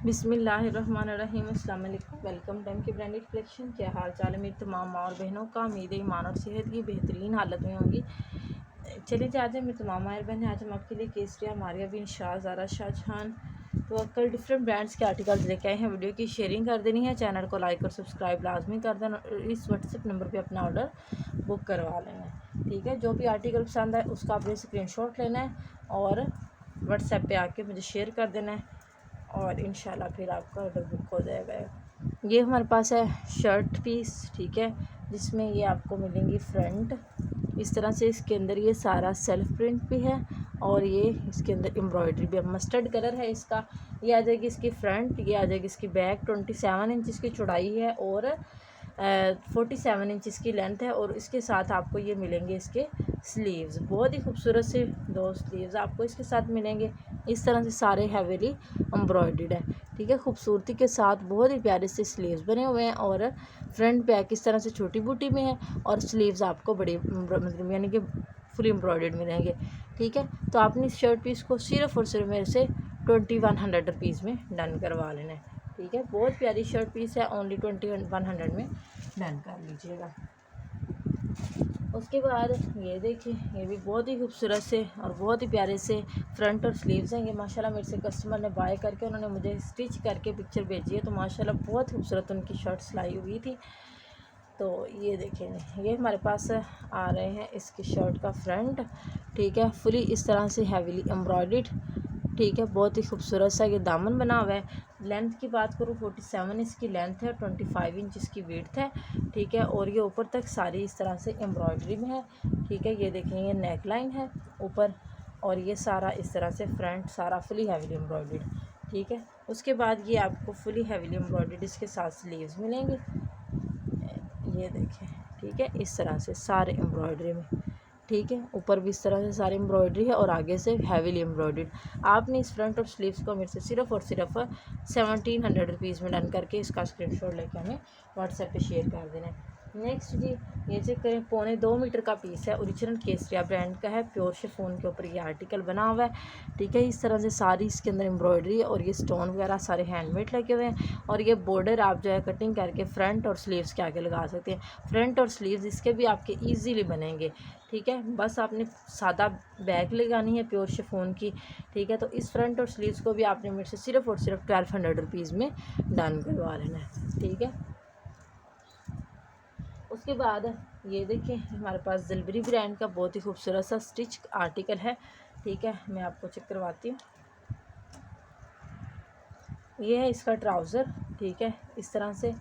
बिस्मिल्लाहिर्रहमानिर्रहीम। अस्सलाम वालेकुम। वेलकम टाइम की ब्रांडेड कलेक्शन। क्या हाल चाल है मेरी तमाम माँ और बहनों का। उम्मीद है ईमान और सेहत की बेहतरीन हालत में होंगी। चलिए आज मेरी तमाम माँ बहन, आज हम आपके लिए केसरिया, मारिया बिन शाह, ज़ारा शाहजहान तो कल डिफरेंट ब्रांड्स के आर्टिकल्स लेके आए हैं। वीडियो की शेयरिंग कर देनी है, चैनल को लाइक और सब्सक्राइब लाजमी कर देना। इस व्हाट्सएप नंबर पे अपना ऑर्डर बुक करवा लेना है, ठीक है। जो भी आर्टिकल पसंद है उसका आपने स्क्रीनशॉट लेना है और व्हाट्सएप पे आके मुझे शेयर कर देना है और इंशाल्लाह फिर आपका ऑर्डर बुक हो जाएगा। ये हमारे पास है शर्ट पीस, ठीक है, जिसमें ये आपको मिलेंगी फ्रंट इस तरह से। इसके अंदर ये सारा सेल्फ प्रिंट भी है और ये इसके अंदर एम्ब्रॉयडरी भी है। मस्टर्ड कलर है इसका। ये आ जाएगी इसकी फ्रंट, ये आ जाएगी इसकी बैक। 27 इंच इसकी चौड़ाई है और 47 इंच इसकी लेंथ है। और इसके साथ आपको ये मिलेंगे इसके स्लीव्स, बहुत ही खूबसूरत से 2 स्लीव्स आपको इसके साथ मिलेंगे। इस तरह से सारे हैवीली एम्ब्रॉयडर्ड है, ठीक है। खूबसूरती के साथ बहुत ही प्यारे से स्लीव्स बने हुए हैं और फ्रंट बैक इस तरह से छोटी बूटी में है और स्लीव्स आपको बड़ी मतलब यानी कि फुल एम्ब्रॉयडर्ड मिलेंगे, ठीक है। तो आपने इस शर्ट पीस को सिर्फ़ और सिर्फ मेरे से 2100 रुपीज़ में डन करवा लेना है, ठीक है। बहुत प्यारी शर्ट पीस है, ओनली 2100 में डन कर लीजिएगा। उसके बाद ये देखिए, ये भी बहुत ही खूबसूरत से और बहुत ही प्यारे से फ्रंट और स्लीव्स हैं। ये माशाल्लाह मेरे से कस्टमर ने बाय करके उन्होंने मुझे स्टिच करके पिक्चर भेजी है, तो माशाल्लाह बहुत खूबसूरत उनकी शर्ट सिलाई हुई थी। तो ये देखें, ये हमारे पास आ रहे हैं इसकी शर्ट का फ्रंट, ठीक है, फुली इस तरह से हैवीली एम्ब्रॉयडर्ड, ठीक है। बहुत ही खूबसूरत सा ये दामन बना हुआ है। लेंथ की बात करूँ 47 इसकी लेंथ है, 25 इंच इसकी विड्थ है, ठीक है। और ये ऊपर तक सारी इस तरह से एम्ब्रॉयडरी में है, ठीक है। ये देखें, ये नेक लाइन है ऊपर और ये सारा इस तरह से फ्रंट सारा फुली हैवीली एम्ब्रॉयडर्ड, ठीक है। उसके बाद ये आपको फुली हैवीली एम्ब्रॉयडर्ड इसके साथ स्लीव्स मिलेंगे, ये देखें, ठीक है। इस तरह से सारे एम्ब्रॉयडरी में, ठीक है। ऊपर भी इस तरह से सारी एम्ब्रॉयडरी है और आगे से हैवीली एम्ब्रॉयडर्ड। आपने इस फ्रंट और स्लीव्स को मेरे से सिर्फ़ और सिर्फ 1700 रुपीज़ में डन करके इसका स्क्रीनशॉट लेकर हमें व्हाट्सएप पे शेयर कर देना है। नेक्स्ट जी, ये चेक करें, 2.25 मीटर का पीस है, ओरिजिनल केसरिया ब्रांड का है, प्योर शिफॉन के ऊपर ये आर्टिकल बना हुआ है, ठीक है। इस तरह से सारी इसके अंदर एम्ब्रॉयडरी और ये स्टोन वगैरह सारे हैंडमेड लगे हुए हैं। और ये बॉर्डर आप जो है कटिंग करके फ्रंट और स्लीव्स के आगे लगा सकते हैं। फ्रंट और स्लीव्स इसके भी आपके ईजीली बनेंगे, ठीक है। बस आपने सादा बैक लगानी है प्योर शिफॉन की, ठीक है। तो इस फ्रंट और स्लीव्स को भी आपने मेरे से सिर्फ़ और सिर्फ 1200 रुपीज़ में डन करवा लेना है, ठीक है। उसके बाद ये देखिए, हमारे पास ज़िलबरी ब्रांड का बहुत ही खूबसूरत सा स्टिच आर्टिकल है, ठीक है। मैं आपको चेक करवाती हूँ। ये है इसका ट्राउज़र, ठीक है। इस तरह से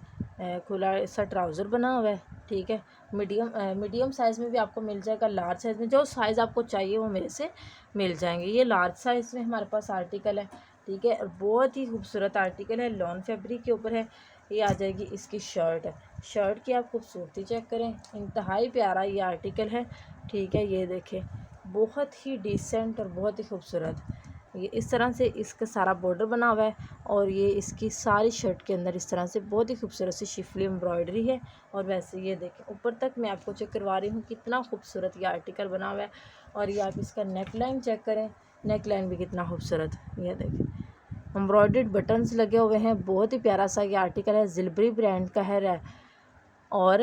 खुला सा ट्राउज़र बना हुआ है, ठीक है। मीडियम साइज़ में भी आपको मिल जाएगा, लार्ज साइज़ में जो साइज़ आपको चाहिए वो मेरे से मिल जाएंगे। ये लार्ज साइज़ में हमारे पास आर्टिकल है, ठीक है। और बहुत ही खूबसूरत आर्टिकल है, लॉन फैब्रिक के ऊपर है। ये आ जाएगी इसकी शर्ट है। शर्ट की आप खूबसूरती चेक करें, इंतहाई प्यारा ये आर्टिकल है, ठीक है। ये देखें, बहुत ही डिसेंट और बहुत ही खूबसूरत। ये इस तरह से इसका सारा बॉर्डर बना हुआ है और ये इसकी सारी शर्ट के अंदर इस तरह से बहुत ही खूबसूरत सी शिफली एम्ब्रॉयडरी है। और वैसे ये देखें, ऊपर तक मैं आपको चेक करवा रही हूँ कितना खूबसूरत ये आर्टिकल बना हुआ है। और ये आप इसका नेक लाइन चेक करें, नेक लाइन भी कितना खूबसूरत, ये देखें, एम्ब्रॉयडर्ड बटन्स लगे हुए हैं। बहुत ही प्यारा सा ये आर्टिकल है, ज़िलबरी ब्रांड का है और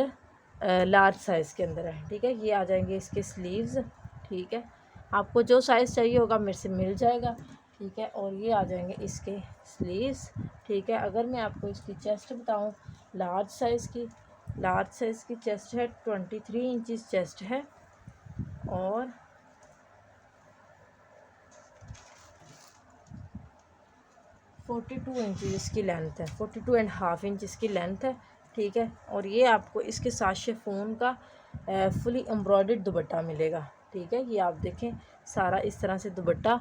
लार्ज साइज़ के अंदर है, ठीक है। ये आ जाएंगे इसके स्लीव्स, ठीक है। आपको जो साइज़ चाहिए होगा मेरे से मिल जाएगा, ठीक है। और ये आ जाएंगे इसके स्लीव्स, ठीक है। अगर मैं आपको इसकी चेस्ट बताऊं, लार्ज साइज़ की चेस्ट है, 23 इंचज़ चेस्ट है और 42 इंच इसकी लेंथ है, 42.5 इंच इसकी लेंथ है, ठीक है। और ये आपको इसके साथ शिफॉन का फुली एम्ब्रॉयडर्ड दुपट्टा मिलेगा, ठीक है। ये आप देखें, सारा इस तरह से दुपट्टा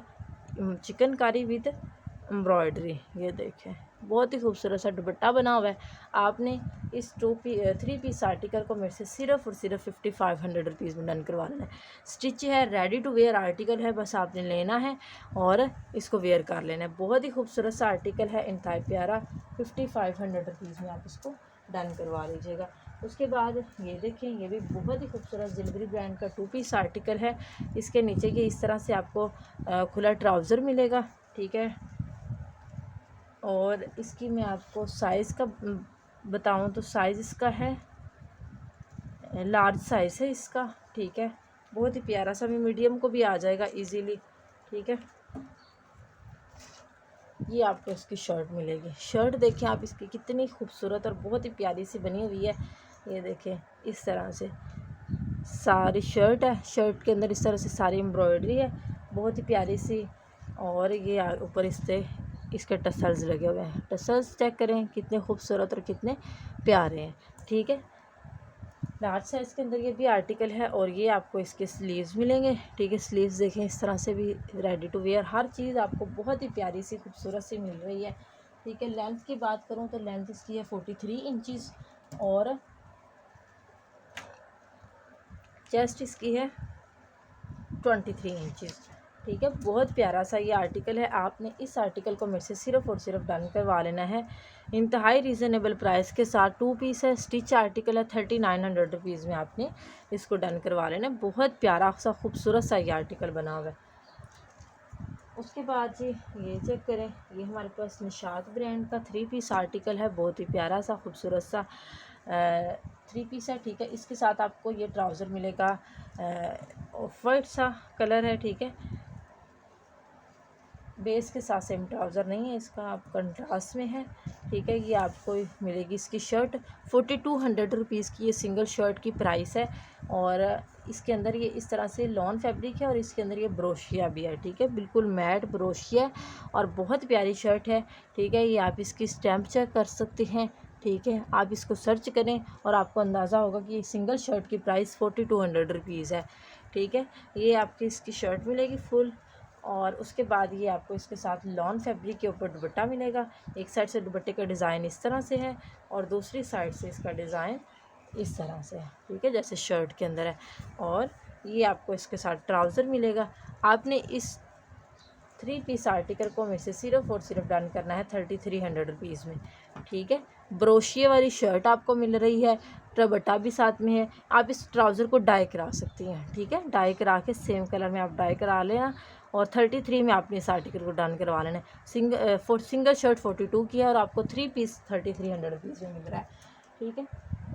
चिकनकारी विद एम्ब्रॉयडरी, ये देखें, बहुत ही खूबसूरत सा दुपट्टा बना हुआ है। आपने इस 3 पीस आर्टिकल को मेरे से सिर्फ़ और सिर्फ 5500 रुपीज़ में डन करवा लेना है। स्टिच है, रेडी टू वेयर आर्टिकल है, बस आपने लेना है और इसको वेयर कर लेना है। बहुत ही खूबसूरत सा आर्टिकल है, इंतहाई प्यारा, 5500 रुपीज़ में आप इसको डन करवा लीजिएगा। उसके बाद ये देखें, ये भी बहुत ही खूबसूरत ज़िलबरी ब्रांड का 2 पीस आर्टिकल है। इसके नीचे ये इस तरह से आपको खुला ट्राउज़र मिलेगा, ठीक है। और इसकी मैं आपको साइज़ का बताऊं तो साइज़ इसका है लार्ज साइज़ है इसका, ठीक है। बहुत ही प्यारा सा, भी मीडियम को भी आ जाएगा इजीली, ठीक है। ये आपको इसकी शर्ट मिलेगी। शर्ट देखें आप इसकी कितनी खूबसूरत और बहुत ही प्यारी सी बनी हुई है। ये देखें इस तरह से सारी शर्ट है, शर्ट के अंदर इस तरह से सारी एम्ब्रॉयडरी है, बहुत ही प्यारी सी। और ये ऊपर इससे इसके टसल्स लगे हुए हैं। टसल्स चेक करें कितने खूबसूरत और कितने प्यारे हैं, ठीक है। लार्ज साइज़ के अंदर ये भी आर्टिकल है। और ये आपको इसके स्लीव्स मिलेंगे, ठीक है। स्लीव्स देखें इस तरह से भी रेडी टू वेयर, हर चीज़ आपको बहुत ही प्यारी सी खूबसूरत सी मिल रही है, ठीक है। लेंथ की बात करूँ तो लेंथ इसकी है 43 इंचज़ और चेस्ट इसकी है 23 इंचज़, ठीक है। बहुत प्यारा सा ये आर्टिकल है। आपने इस आर्टिकल को मेरे से सिर्फ़ और सिर्फ डन करवा लेना है इंतहाई रीज़नेबल प्राइस के साथ। 2 पीस है, स्टिच आर्टिकल है, 3900 रुपीज़ में आपने इसको डन करवा लेना है। बहुत प्यारा सा खूबसूरत सा ये आर्टिकल बना हुआ है। उसके बाद जी ये चेक करें, ये हमारे पास निशात ब्रांड का 3 पीस आर्टिकल है। बहुत ही प्यारा सा खूबसूरत सा 3 पीस है, ठीक है। इसके साथ आपको ये ट्राउज़र मिलेगा, ऑफ वाइट सा कलर है, ठीक है। बेस के साथ सेम ट्राउज़र नहीं है इसका, आप कंट्रास्ट में है, ठीक है। ये आपको मिलेगी इसकी शर्ट 4200 रुपीज़ की, ये सिंगल शर्ट की प्राइस है। और इसके अंदर ये इस तरह से लॉन फैब्रिक है और इसके अंदर ये ब्रोशिया भी है, ठीक है। बिल्कुल मैट ब्रोशिया और बहुत प्यारी शर्ट है, ठीक है। ये आप इसकी स्टैम्प चेक कर सकते हैं, ठीक है। आप इसको सर्च करें और आपको अंदाज़ा होगा कि सिंगल शर्ट की प्राइस 4200 रुपीज़ है, ठीक है। ये आपकी इसकी शर्ट मिलेगी फुल। और उसके बाद ये आपको इसके साथ लॉन फैब्रिक के ऊपर दुपट्टा मिलेगा। एक साइड से दुपट्टे का डिज़ाइन इस तरह से है और दूसरी साइड से इसका डिज़ाइन इस तरह से है, ठीक है, जैसे शर्ट के अंदर है। और ये आपको इसके साथ ट्राउज़र मिलेगा। आपने इस 3 पीस आर्टिकल को मेरे से सिर्फ़ और सिर्फ डन करना है 3300 रुपीज़ में, ठीक है। ब्रोशिए वाली शर्ट आपको मिल रही है, दुपट्टा भी साथ में है। आप इस ट्राउज़र को डाई करा सकती हैं, ठीक है। डाई करा के सेम कलर में आप डाई करा लेना और 33 में आपने इस आर्टिकल को डन करवा लेना है। सिंगल शर्ट 42 की है और आपको 3 पीस 3300 रुपीज़ में मिल रहा है, ठीक है।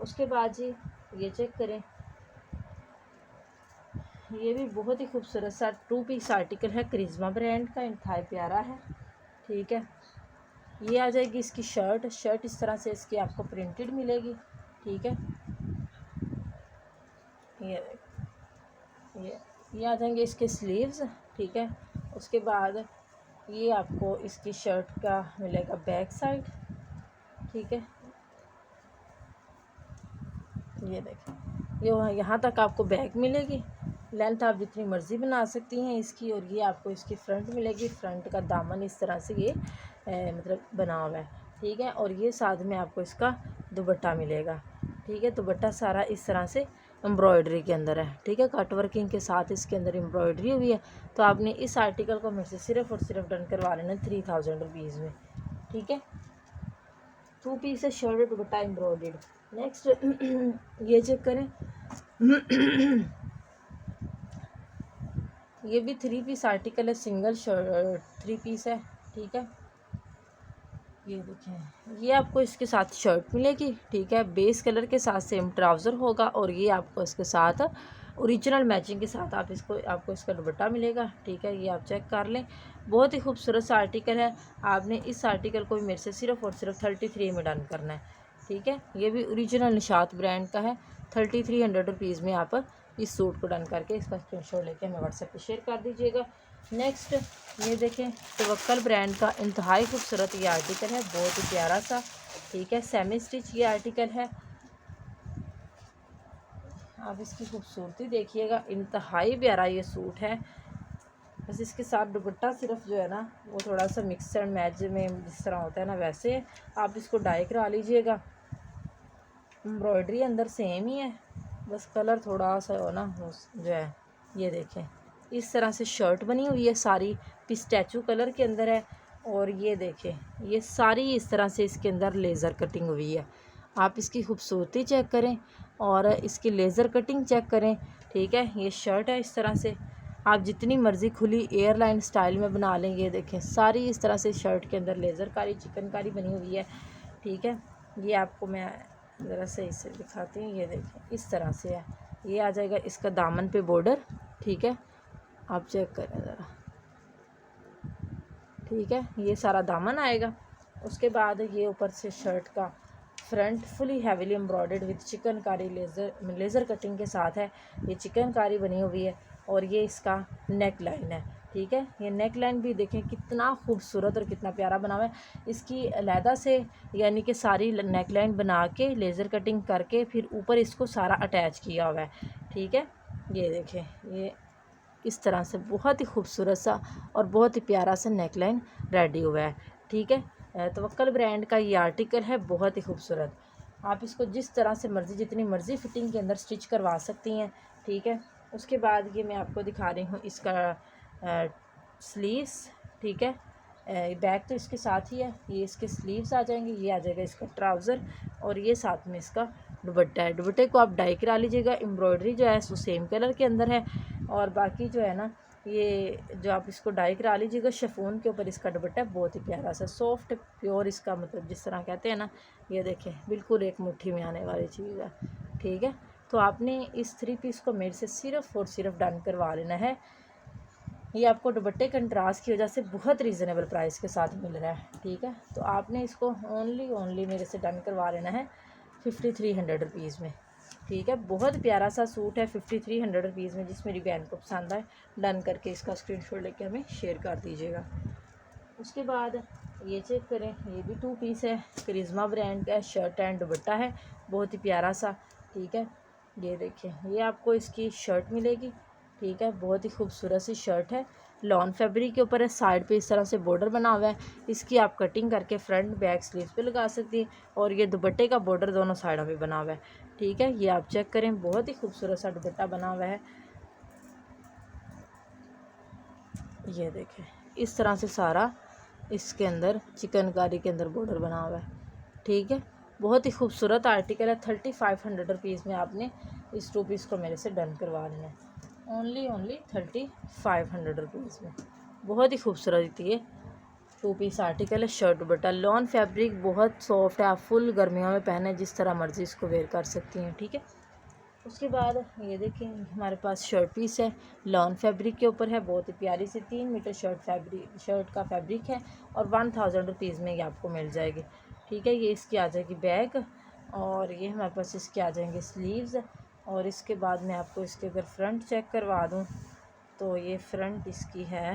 उसके बाद जी ये चेक करें, ये भी बहुत ही खूबसूरत सा 2 पीस आर्टिकल है, करिश्मा ब्रांड का, इंतहाई प्यारा है, ठीक है। ये आ जाएगी इसकी शर्ट। शर्ट इस तरह से इसकी आपको प्रिंटेड मिलेगी, ठीक है। ये आ जाएंगे इसके स्लीव्स, ठीक है। उसके बाद ये आपको इसकी शर्ट का मिलेगा बैक साइड, ठीक है। ये देखें, ये यहाँ तक आपको बैक मिलेगी। लेंथ आप जितनी मर्ज़ी बना सकती हैं इसकी। और ये आपको इसकी फ्रंट मिलेगी। फ्रंट का दामन इस तरह से ये मतलब बना हुआ है, ठीक है। और ये साथ में आपको इसका दुपट्टा मिलेगा, ठीक है। दुपट्टा सारा इस तरह से एम्ब्रॉयडरी के अंदर है, ठीक है। कट वर्किंग के साथ इसके अंदर एम्ब्रॉयडरी हुई है। तो आपने इस आर्टिकल को मेरे से सिर्फ़ और सिर्फ डन करवा लेना 3000 रुपीज़ में, ठीक है। 2 पीस है, शर्ट दुपट्टा एम्ब्रॉयडर्ड। नेक्स्ट ये चेक करें, ये भी 3 पीस आर्टिकल है, सिंगल शर्ट 3 पीस है, ठीक है। ये देखें, ये आपको इसके साथ शर्ट मिलेगी, ठीक है। बेस कलर के साथ सेम ट्राउज़र होगा और ये आपको इसके साथ ओरिजिनल मैचिंग के साथ आपको इसका दुपट्टा मिलेगा, ठीक है। ये आप चेक कर लें, बहुत ही खूबसूरत सा आर्टिकल है। आपने इस आर्टिकल को भी मेरे से सिर्फ़ और सिर्फ 33 में डन करना है, ठीक है। ये भी ओरिजिनल निशात ब्रांड का है। 3300 रुपीज़ में आप इस सूट को डन करके इसका स्क्रीनशॉट लेके हमें व्हाट्सएप पे शेयर कर दीजिएगा। नेक्स्ट ये देखें, तवक्कल ब्रांड का इंतहाई खूबसूरत ये आर्टिकल है, बहुत ही प्यारा सा, ठीक है। सेमी स्टिच ये आर्टिकल है। आप इसकी खूबसूरती देखिएगा, इंतहाई प्यारा ये सूट है। बस इसके साथ दुपट्टा सिर्फ जो है ना वो थोड़ा सा मिक्स एंड मैच में जिस तरह होता है ना वैसे आप इसको डाई करा लीजिएगा। एम्ब्रॉयडरी अंदर सेम ही है, बस कलर थोड़ा सा हो ना जो है। ये देखें, इस तरह से शर्ट बनी हुई है, सारी पिस्टैचू कलर के अंदर है। और ये देखें, ये सारी इस तरह से इसके अंदर लेज़र कटिंग हुई है। आप इसकी खूबसूरती चेक करें और इसकी लेज़र कटिंग चेक करें, ठीक है। ये शर्ट है इस तरह से, आप जितनी मर्ज़ी खुली एयरलाइन स्टाइल में बना लें। ये देखें सारी इस तरह से शर्ट के अंदर लेज़र कारी चिकनकारी बनी हुई है, ठीक है। ये आपको मैं ज़रा सही से दिखाती हूँ। ये देखें इस तरह से है, ये आ जाएगा इसका दामन पे बॉर्डर, ठीक है। आप चेक करें ज़रा, ठीक है, ये सारा दामन आएगा। उसके बाद ये ऊपर से शर्ट का front fully heavily embroidered with chikankari laser cutting के साथ है। ये चिकनकारी बनी हुई है और ये इसका नेक लाइन है, ठीक है। ये नेक लाइन भी देखें कितना खूबसूरत और कितना प्यारा बना हुआ है। इसकी अलहदा से यानी कि सारी नेक लाइन बना के लेज़र कटिंग करके फिर ऊपर इसको सारा अटैच किया हुआ है, ठीक है। ये देखें ये इस तरह से बहुत ही खूबसूरत सा और बहुत ही प्यारा सा नेक लाइन रेडी हुआ है, ठीक है। तवक्कल ब्रांड का ये आर्टिकल है, बहुत ही खूबसूरत। आप इसको जिस तरह से मर्ज़ी जितनी मर्ज़ी फिटिंग के अंदर स्टिच करवा सकती हैं, ठीक है। उसके बाद ये मैं आपको दिखा रही हूँ इसका स्लीव्स, ठीक है। बैक तो इसके साथ ही है, ये इसके स्लीव्स आ जाएंगे, ये आ जाएगा इसका ट्राउज़र और ये साथ में इसका दुपट्टा है। दुपट्टे को आप डाई करा लीजिएगा, एम्ब्रॉयडरी जो है वो सेम कलर के अंदर है और बाकी जो है ना ये जो आप इसको डाई करा लीजिएगा। शिफॉन के ऊपर इसका दुपट्टा बहुत ही प्यारा सा सॉफ्ट प्योर, इसका मतलब जिस तरह कहते हैं ना, ये देखें बिल्कुल एक मुट्ठी में आने वाली चीज़ है, ठीक है। तो आपने इस 3 पीस को मेरे से सिर्फ़ और सिर्फ डन करवा लेना है। ये आपको दुपट्टे कंट्रास्ट की वजह से बहुत रीज़नेबल प्राइस के साथ मिल रहा है, ठीक है। तो आपने इसको ओनली मेरे से डन करवा लेना है 5300 रुपीज़ में, ठीक है। बहुत प्यारा सा सूट है 5300 रुपीज़ में। जिस मेरी बहन को पसंद आए डन करके इसका स्क्रीनशॉट लेके हमें शेयर कर दीजिएगा। उसके बाद ये चेक करें, ये भी 2 पीस है, करिश्मा ब्रांड का शर्ट एंड दुपट्टा है, बहुत ही प्यारा सा, ठीक है। ये देखें ये आपको इसकी शर्ट मिलेगी, ठीक है। बहुत ही खूबसूरत सी शर्ट है, लॉन फैब्रिक के ऊपर है, साइड पे इस तरह से बॉर्डर बना हुआ है। इसकी आप कटिंग करके फ्रंट बैक स्लीव्स पे लगा सकती हैं और ये दुपट्टे का बॉर्डर दोनों साइडों पे बना हुआ है, ठीक है। ये आप चेक करें, बहुत ही खूबसूरत सा दुपट्टा बना हुआ है। ये देखें इस तरह से सारा इसके अंदर चिकनकारी के अंदर बॉर्डर बना हुआ है, ठीक है। बहुत ही खूबसूरत आर्टिकल है। 3500 रुपीज़ में आपने इस 2 पीस को मेरे से डन करवा लेना है, ओनली 3500 रुपीज़ में। बहुत ही खूबसूरत ये 2 पीस आर्टिकल है, शर्ट दुपट्टा लॉन फैब्रिक, बहुत सॉफ्ट है। आप फुल गर्मियों में पहने जिस तरह मर्ज़ी इसको वेयर कर सकती हैं, ठीक है। उसके बाद ये देखें हमारे पास शर्ट पीस है, लॉन फैब्रिक के ऊपर है, बहुत ही प्यारी सी 3 मीटर शर्ट का फैब्रिक है और 1000 रुपीज़ में ये आपको मिल जाएगी, ठीक है। ये इसकी आ जाएगी बैक और ये हमारे पास इसके आ जाएंगे स्लीव्स। और इसके बाद मैं आपको इसके अगर फ्रंट चेक करवा दूँ तो ये फ्रंट इसकी है,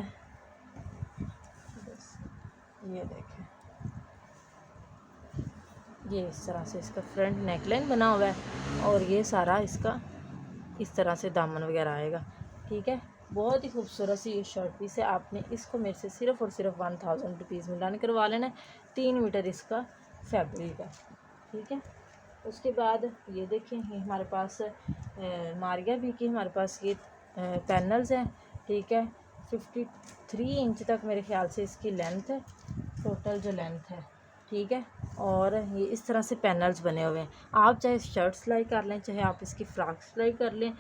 ये देखें ये इस तरह से इसका फ्रंट नेकलाइन बना हुआ है और ये सारा इसका इस तरह से दामन वगैरह आएगा, ठीक है। बहुत ही खूबसूरत सी ये शर्ट पीस है। आपने इसको मेरे से सिर्फ़ और सिर्फ 1000 रुपीज़ में डन करवा लेना है। 3 मीटर इसका फैब्रिक है, ठीक है। उसके बाद ये देखें ये हमारे पास मारिया भी की हमारे पास ये पैनल्स हैं, ठीक है। 53 इंच तक मेरे ख्याल से इसकी लेंथ है, टोटल जो लेंथ है, ठीक है। और ये इस तरह से पैनल्स बने हुए हैं। आप चाहे शर्ट सिलाई कर लें, चाहे आप इसकी फ़्रॉक सिलाई कर लें।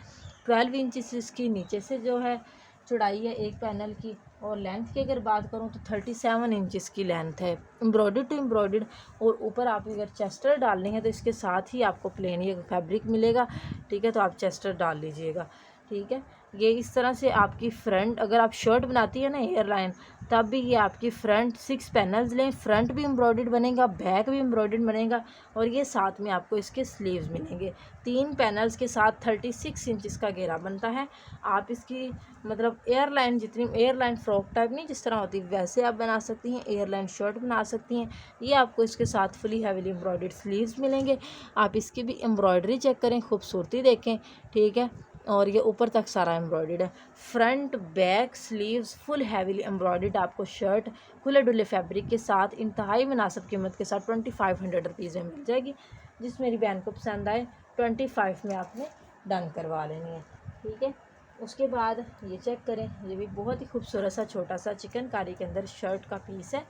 12 इंच इसकी नीचे से जो है चौड़ाई है एक पैनल की, और लेंथ की अगर बात करूँ तो 37 इंच इसकी लेंथ है, एम्ब्रॉयडर्ड टू एम्ब्रॉयडर्ड। और ऊपर आप अगर चेस्टर डालनी है तो इसके साथ ही आपको प्लेन ये फैब्रिक मिलेगा, ठीक है। तो आप चेस्टर डाल लीजिएगा, ठीक है। ये इस तरह से आपकी फ्रंट, अगर आप शर्ट बनाती है ना एयरलाइन, तब भी ये आपकी फ्रंट 6 पैनल्स लें, फ्रंट भी एम्ब्रॉयडर्ड बनेगा, बैक भी एम्ब्रॉयडर्ड बनेगा और ये साथ में आपको इसके स्लीव्स मिलेंगे। 3 पैनल्स के साथ 36 इंच इसका घेरा बनता है। आप इसकी मतलब एयरलाइन जितनी एयरलाइन फ्रॉक टाइप नहीं जिस तरह होती वैसे आप बना सकती हैं, एयरलाइन शर्ट बना सकती हैं। ये आपको इसके साथ फुली हैवीली एम्ब्रॉयडर्ड स्लीव्स मिलेंगे। आप इसकी भी एम्ब्रॉयडरी चेक करें, खूबसूरती देखें, ठीक है। और ये ऊपर तक सारा एम्ब्रॉयडर्ड है, front back sleeves full heavily embroidered. आपको शर्ट खुले डुले फैब्रिक के साथ इंतहाई मुनासिब कीमत के साथ 2500 रुपीज़ में मिल जाएगी। जिस मेरी बहन को पसंद आए 25 में आपने डन करवा लेनी है, ठीक है। उसके बाद ये चेक करें, ये भी बहुत ही खूबसूरत सा छोटा सा चिकनकारी के अंदर शर्ट का पीस है,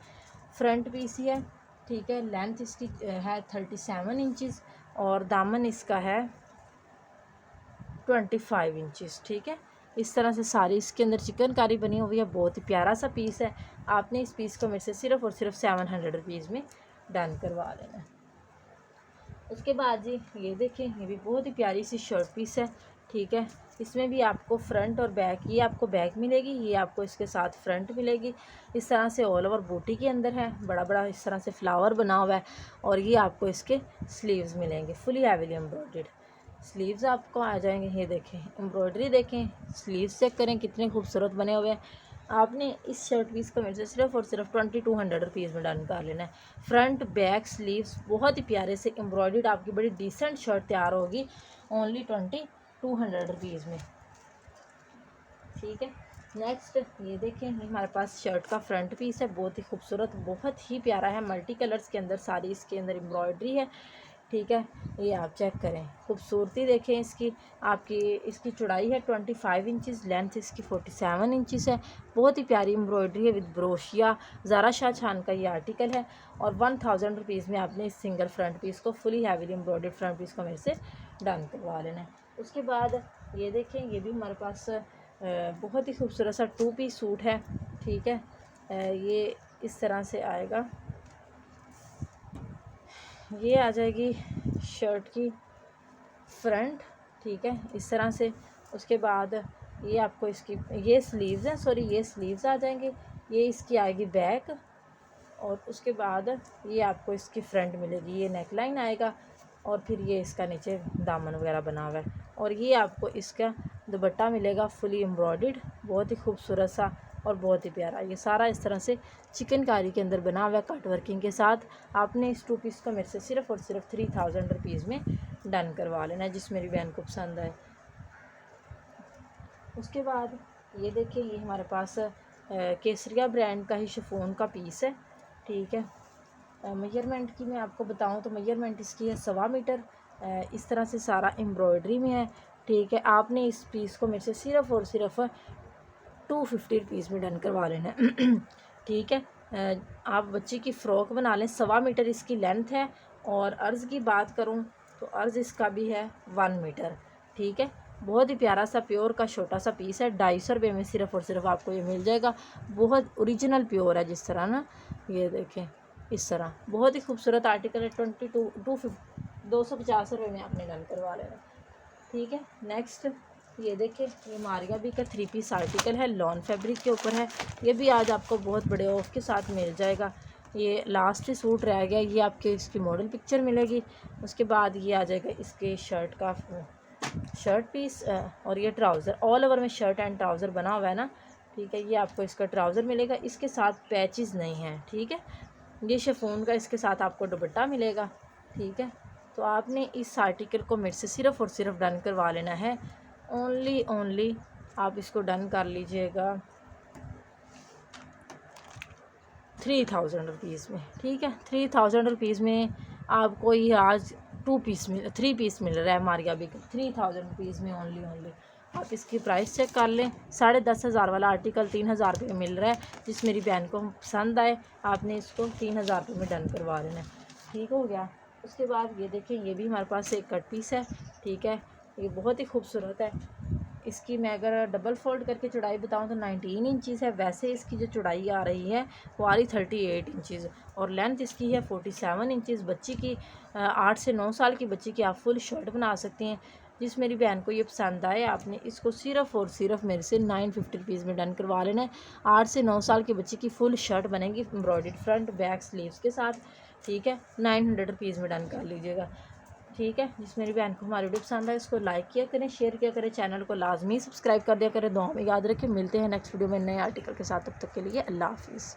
फ्रंट पीस ही है, ठीक है। लेंथ इसकी है 37 इंचज़ और दामन इसका है 25 इंचज़, ठीक है। इस तरह से सारी इसके अंदर चिकनकारी बनी हुई है। बहुत ही प्यारा सा पीस है। आपने इस पीस को मेरे से सिर्फ़ और सिर्फ 700 रुपीज़ में डन करवा लेना है। उसके बाद जी ये देखें, ये भी बहुत ही प्यारी सी शर्ट पीस है, ठीक है। इसमें भी आपको फ्रंट और बैक, ये आपको बैक मिलेगी, ये आपको इसके साथ फ्रंट मिलेगी। इस तरह से ऑल ओवर बूटी के अंदर है, बड़ा बड़ा इस तरह से फ्लावर बना हुआ है। और ये आपको इसके स्लीव्स मिलेंगे, फुली हैवीली एम्ब्रॉयडर्ड स्लीव्स आपको आ जाएंगे। ये देखें एम्ब्रॉयडरी, देखें स्लीव्स चेक करें कितने खूबसूरत बने हुए हैं। आपने इस शर्ट पीस को मेरे से सिर्फ और सिर्फ 2200 रुपीज़ में डन कर लेना है। फ्रंट बैक स्लीव्स बहुत ही प्यारे से एम्ब्रॉयडर्ड, आपकी बड़ी डिसेंट शर्ट तैयार होगी ओनली 2200 रुपीज़ में, ठीक है। नेक्स्ट ये देखें, ये हमारे पास शर्ट का फ्रंट पीस है, बहुत ही खूबसूरत, बहुत ही प्यारा है। मल्टी कलर्स के अंदर सारी इसके अंदर एम्ब्रॉयडरी है, ठीक है। ये आप चेक करें, खूबसूरती देखें इसकी। आपकी इसकी चौड़ाई है 25 इंचज़, लेंथ इसकी 47 इंचज़ है। बहुत ही प्यारी एम्ब्रॉयडरी है विद ब्रोशिया। ज़ारा शाहजहान का ये आर्टिकल है। और 1000 रुपीज़ में आपने इस सिंगल फ्रंट पीस को, fully heavily embroidered front piece को मेरे से डन करवा लेना है। उसके बाद ये देखें, ये भी हमारे पास बहुत ही खूबसूरत सा 2 पीस सूट है, ठीक है। ये इस तरह से आएगा, ये आ जाएगी शर्ट की फ्रंट, ठीक है, इस तरह से। उसके बाद ये आपको इसकी, ये स्लीव्स हैं, सॉरी ये स्लीव्स आ जाएंगे। ये इसकी आएगी बैक, और उसके बाद ये आपको इसकी फ्रंट मिलेगी, ये नेक लाइन आएगा। और फिर ये इसका नीचे दामन वगैरह बना हुआ है। और ये आपको इसका दुपट्टा मिलेगा फुली एम्ब्रॉयडर्ड, बहुत ही खूबसूरत सा और बहुत ही प्यारा। ये सारा इस तरह से चिकनकारी के अंदर बना हुआ है कट वर्किंग के साथ। आपने इस 2 पीस को मेरे से सिर्फ़ और सिर्फ 3000 रुपीज़ में डन करवा लेना है, जिस मेरी बहन को पसंद आए। उसके बाद ये देखिए, ये हमारे पास केसरिया ब्रांड का ही शिफॉन का पीस है, ठीक है। मेजरमेंट की मैं आपको बताऊं तो मेजरमेंट इसकी है 1.25 मीटर। इस तरह से सारा एम्ब्रॉयडरी में है, ठीक है। आपने इस पीस को मेरे से सिर्फ़ और सिर्फ 250 रुपीज़ में डन करवा लेना है, ठीक है। आप बच्चे की फ़्रॉक बना लें, 1.25 मीटर इसकी लेंथ है। और अर्ज़ की बात करूं तो अर्ज़ इसका भी है 1 मीटर, ठीक है। बहुत ही प्यारा सा प्योर का छोटा सा पीस है, 250 रुपये में सिर्फ़ और सिर्फ आपको ये मिल जाएगा। बहुत ओरिजिनल प्योर है, जिस तरह ना, ये देखें इस तरह बहुत ही खूबसूरत आर्टिकल है। 250 रुपये में आपने डन करवा लेना, ठीक है। नेक्स्ट ये देखें, ये मारिया भी का 3 पीस आर्टिकल है, लॉन फैब्रिक के ऊपर है। ये भी आज आपको बहुत बड़े ऑफ के साथ मिल जाएगा। ये लास्ट सूट रह गया, ये आपके इसकी मॉडल पिक्चर मिलेगी। उसके बाद ये आ जाएगा इसके शर्ट का शर्ट पीस, और ये ट्राउज़र, ऑल ओवर में शर्ट एंड ट्राउज़र बना हुआ है ना, ठीक है। ये आपको इसका ट्राउज़र मिलेगा, इसके साथ पैचेस नहीं हैं, ठीक है। ये शिफॉन का इसके साथ आपको दुपट्टा मिलेगा, ठीक है। तो आपने इस आर्टिकल को मेरे से सिर्फ़ और सिर्फ डन करवा लेना है। ओनली आप इसको डन कर लीजिएगा 3000 रुपीज़ में, ठीक है। 3000 रुपीज़ में आपको ये आज 3 पीस मिल रहा है मारिया भी 3000 रुपीज़ में ओनली। आप इसकी प्राइस चेक कर लें। 10,500 वाला आर्टिकल 3000 रुपये में मिल रहा है। जिस मेरी बहन को पसंद आए आपने इसको 3000 रुपये में डन करवा लेना है, ठीक हो गया। उसके बाद ये देखें, ये भी हमारे पास एक कट पीस है, ठीक है। ये बहुत ही खूबसूरत है। इसकी मैं अगर डबल फोल्ड करके चौड़ाई बताऊं तो 19 इंचज़ है। वैसे इसकी जो चौड़ाई आ रही है वो आ रही 38 इंचज़, और लेंथ इसकी है 47 इंचज़। बच्ची की 8 से 9 साल की बच्ची की आप फुल शर्ट बना सकती हैं। जिस मेरी बहन को ये पसंद आए आपने इसको सिर्फ़ और सिर्फ मेरे से 950 रुपीज़ में डन करवा लेना है। 8 से 9 साल की बच्ची की फुल शर्ट बनेगी एम्ब्रॉयडर्ड फ्रंट बैक स्लीव्स के साथ, ठीक है। 900 रुपीज़ में डन कर लीजिएगा, ठीक है। जिस मेरी बहन को हमारी वीडियो पसंद है इसको लाइक किया करें, शेयर किया करें, चैनल को लाजमी सब्सक्राइब कर दिया करें। दुआ में याद रखें। मिलते हैं नेक्स्ट वीडियो में नए आर्टिकल के साथ, तब तक के लिए अल्लाह हाफिज़।